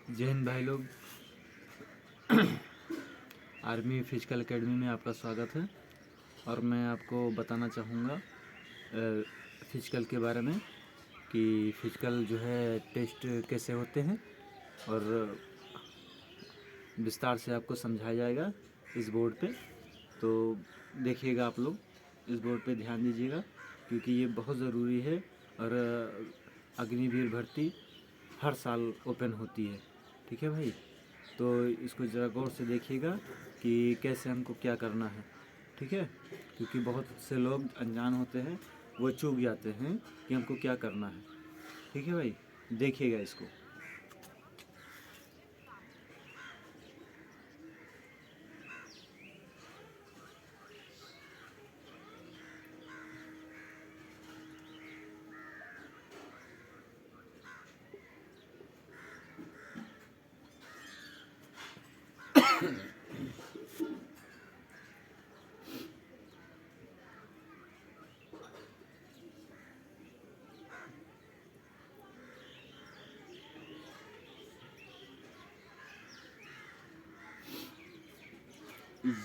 जय हिंद भाई लोग। आर्मी फिजिकल एकेडमी में आपका स्वागत है और मैं आपको बताना चाहूँगा फिजिकल के बारे में कि फिजिकल जो है टेस्ट कैसे होते हैं और विस्तार से आपको समझाया जाएगा इस बोर्ड पे। तो देखिएगा आप लोग, इस बोर्ड पे ध्यान दीजिएगा क्योंकि ये बहुत ज़रूरी है। और अग्निवीर भर्ती हर साल ओपन होती है, ठीक है भाई। तो इसको ज़रा गौर से देखिएगा कि कैसे हमको क्या करना है, ठीक है। क्योंकि बहुत से लोग अनजान होते हैं, वो चूक जाते हैं कि हमको क्या करना है, ठीक है भाई। देखिएगा इसको।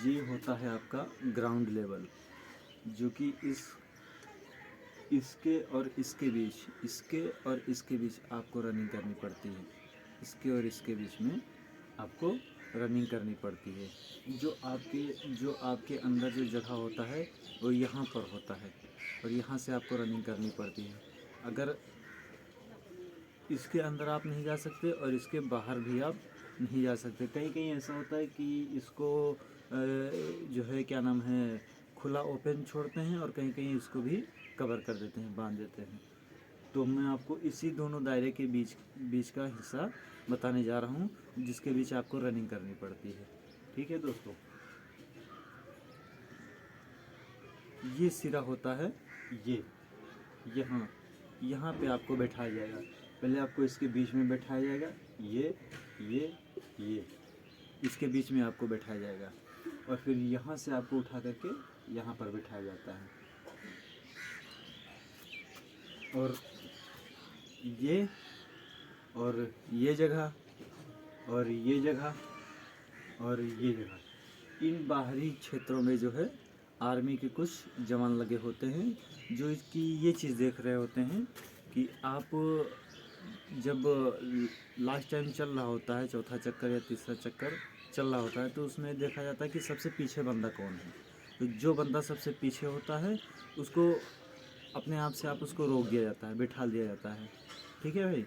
ये होता है आपका ग्राउंड लेवल, जो कि इसके और इसके बीच आपको रनिंग करनी पड़ती है। इसके और इसके बीच में आपको रनिंग करनी पड़ती है। जो आपके अंदर जो जगह होता है वो यहाँ पर होता है और यहाँ से आपको रनिंग करनी पड़ती है। अगर इसके अंदर आप नहीं जा सकते और इसके बाहर भी आप नहीं जा सकते। कहीं कहीं ऐसा होता है कि इसको जो है क्या नाम है, खुला ओपन छोड़ते हैं और कहीं कहीं इसको भी कवर कर देते हैं, बांध देते हैं। तो मैं आपको इसी दोनों दायरे के बीच का हिस्सा बताने जा रहा हूँ, जिसके बीच आपको रनिंग करनी पड़ती है, ठीक है दोस्तों। ये सिरा होता है, ये यहाँ यहाँ पे आपको बैठाया जाएगा। पहले आपको इसके बीच में बैठाया जाएगा, ये इसके बीच में आपको बैठाया जाएगा और फिर यहाँ से आपको उठा करके यहाँ पर बैठाया जाता है। और ये जगह और ये जगह और ये जगह, इन बाहरी क्षेत्रों में जो है आर्मी के कुछ जवान लगे होते हैं, जो इसकी ये चीज़ देख रहे होते हैं कि आप जब लास्ट टाइम चल रहा होता है, चौथा चक्कर या तीसरा चक्कर चल रहा होता है, तो उसमें देखा जाता है कि सबसे पीछे बंदा कौन है। तो जो बंदा सबसे पीछे होता है उसको अपने आप से आप उसको रोक दिया जाता है, बिठा दिया जाता है, ठीक है भाई।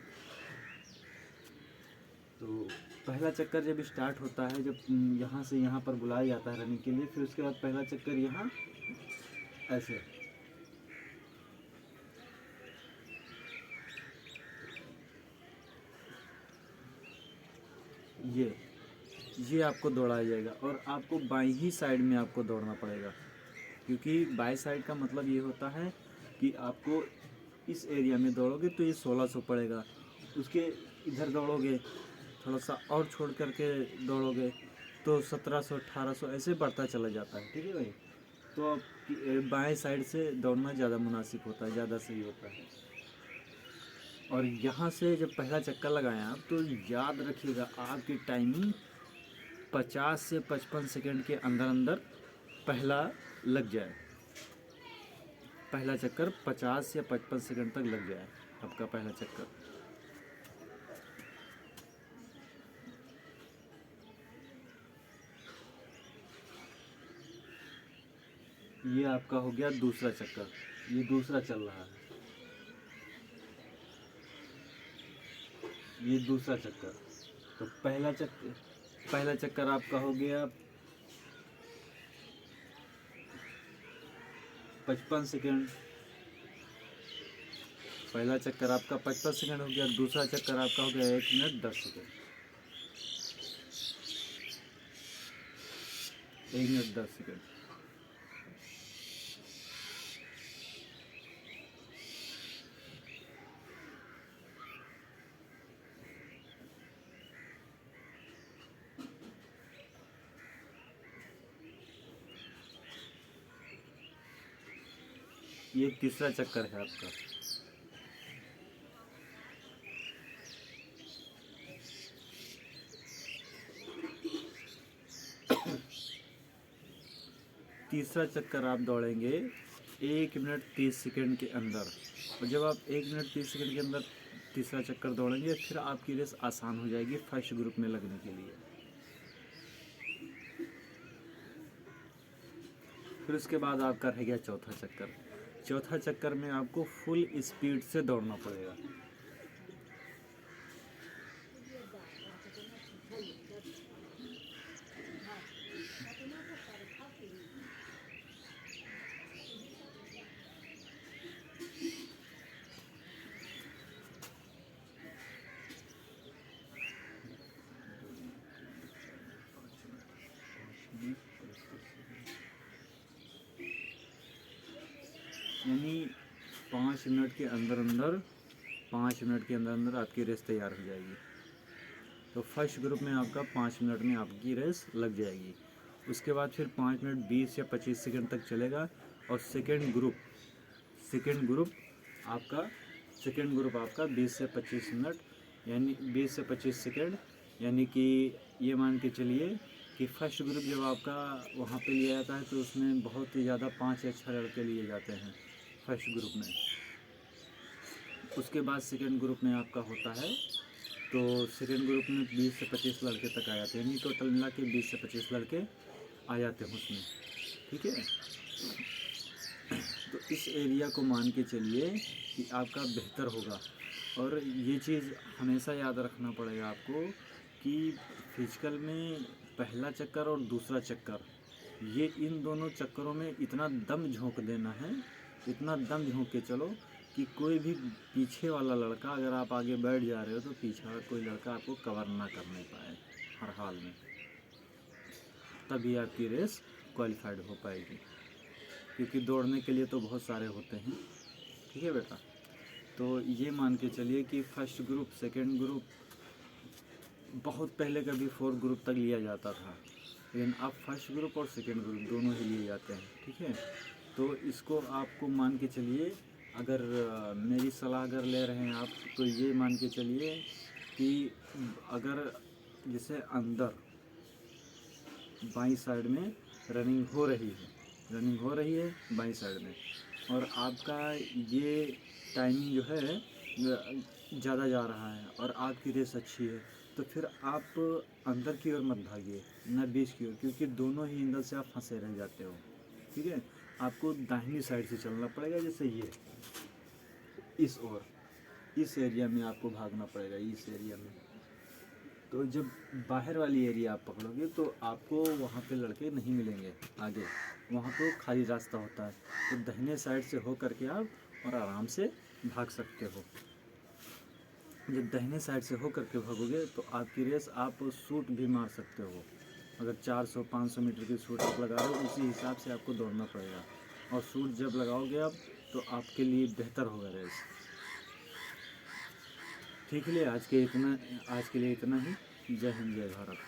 तो पहला चक्कर जब स्टार्ट होता है, जब यहाँ से यहाँ पर बुलाया जाता है रनिंग के लिए, फिर उसके बाद पहला चक्कर यहाँ ऐसे, ये आपको दौड़ाया जाएगा और आपको बाईं ही साइड में आपको दौड़ना पड़ेगा। क्योंकि बाई साइड का मतलब ये होता है कि आपको इस एरिया में दौड़ोगे तो ये 1600 पड़ेगा, उसके इधर दौड़ोगे थोड़ा सा और छोड़ करके दौड़ोगे तो 1700 1800 ऐसे बढ़ता चला जाता है, ठीक है भाई। तो आप बाएं साइड से दौड़ना ज़्यादा मुनासिब होता है, ज़्यादा सही होता है। और यहाँ से जब पहला चक्कर लगाएं आप, तो याद रखिएगा आपकी टाइमिंग 50 से 55 सेकंड के अंदर अंदर पहला लग जाए। पहला चक्कर 50 या 55 सेकंड तक लग जाए आपका पहला चक्कर। ये आपका हो गया दूसरा चक्कर, ये दूसरा चल रहा है, ये दूसरा चक्कर। तो पहला चक्कर आपका हो गया 55 सेकंड। पहला चक्कर आपका 55 सेकंड हो गया, दूसरा चक्कर आपका हो गया 1 मिनट 10 सेकंड। 1 minute 10 second. ये तीसरा चक्कर है आपका। तीसरा चक्कर आप दौड़ेंगे 1 मिनट 30 सेकंड के अंदर। और जब आप 1 मिनट 30 सेकंड के अंदर तीसरा चक्कर दौड़ेंगे फिर आपकी रेस आसान हो जाएगी फर्स्ट ग्रुप में लगने के लिए। फिर उसके बाद आपका रह गया चौथा चक्कर। चौथा चक्कर में आपको फुल स्पीड से दौड़ना पड़ेगा। यानी 5 मिनट के अंदर अंदर 5 मिनट के अंदर अंदर आपकी रेस तैयार हो जाएगी। तो फर्स्ट ग्रुप में आपका 5 मिनट में आपकी रेस लग जाएगी। उसके बाद फिर 5 मिनट 20 या 25 सेकंड तक चलेगा। और सेकंड ग्रुप आपका 20 से 25 मिनट यानी 20 से 25 सेकंड, यानी कि ये मान के चलिए कि फर्स्ट ग्रुप जब आपका वहाँ पे लिया जाता है तो उसमें बहुत ही ज़्यादा 5 या 6 लड़के लिए जाते हैं फर्स्ट ग्रुप में। उसके बाद सेकंड ग्रुप में आपका होता है तो सेकंड ग्रुप में 20 से 25 लड़के तक आ जाते हैं, यानी टोटल मिला के 20 से 25 लड़के आ जाते हैं उसमें। ठीक है, तो इस एरिया को मान के चलिए कि आपका बेहतर होगा। और ये चीज़ हमेशा याद रखना पड़ेगा आपको कि फिजिकल में पहला चक्कर और दूसरा चक्कर, ये इन दोनों चक्करों में इतना दम झोंक देना है, इतना दम झोंक के चलो कि कोई भी पीछे वाला लड़का, अगर आप आगे बैठ जा रहे हो तो पीछे वाला कोई लड़का आपको कवर ना करने पाए हर हाल में, तभी आपकी रेस क्वालिफाइड हो पाएगी। क्योंकि दौड़ने के लिए तो बहुत सारे होते हैं। ठीक है बेटा, तो ये मान के चलिए कि फर्स्ट ग्रुप सेकंड ग्रुप बहुत पहले कभी 4 ग्रुप तक लिया जाता था, लेकिन अब फर्स्ट ग्रुप और सेकंड ग्रुप दोनों ही लिए जाते हैं। ठीक है, तो इसको आपको मान के चलिए, अगर मेरी सलाह अगर ले रहे हैं आप तो ये मान के चलिए कि अगर जैसे अंदर बाईं साइड में रनिंग हो रही है बाईं साइड में, और आपका ये टाइमिंग जो है ज़्यादा जा रहा है और आपकी रेस अच्छी है, तो फिर आप अंदर की ओर मत भागिए, न बीच की ओर, क्योंकि दोनों ही एंगल से आप फंसे रह जाते हो। ठीक है, आपको दाहिनी साइड से चलना पड़ेगा, जैसे ये इस ओर, इस एरिया में आपको भागना पड़ेगा, इस एरिया में। तो जब बाहर वाली एरिया आप पकड़ोगे तो आपको वहाँ पे लड़के नहीं मिलेंगे आगे, वहाँ पे खाली रास्ता होता है। तो दाहिने साइड से हो करके आप और आराम से भाग सकते हो। जब दाहिने साइड से हो करके भागोगे तो आपकी रेस आप शूट भी मार सकते हो। अगर 400-500 मीटर की शूट आप लगा रहे हो, उसी हिसाब से आपको दौड़ना पड़ेगा। और शूट जब लगाओगे आप तो आपके लिए बेहतर होगा रेस। ठीक है, आज के लिए इतना ही। जय हिंद, जय भारत।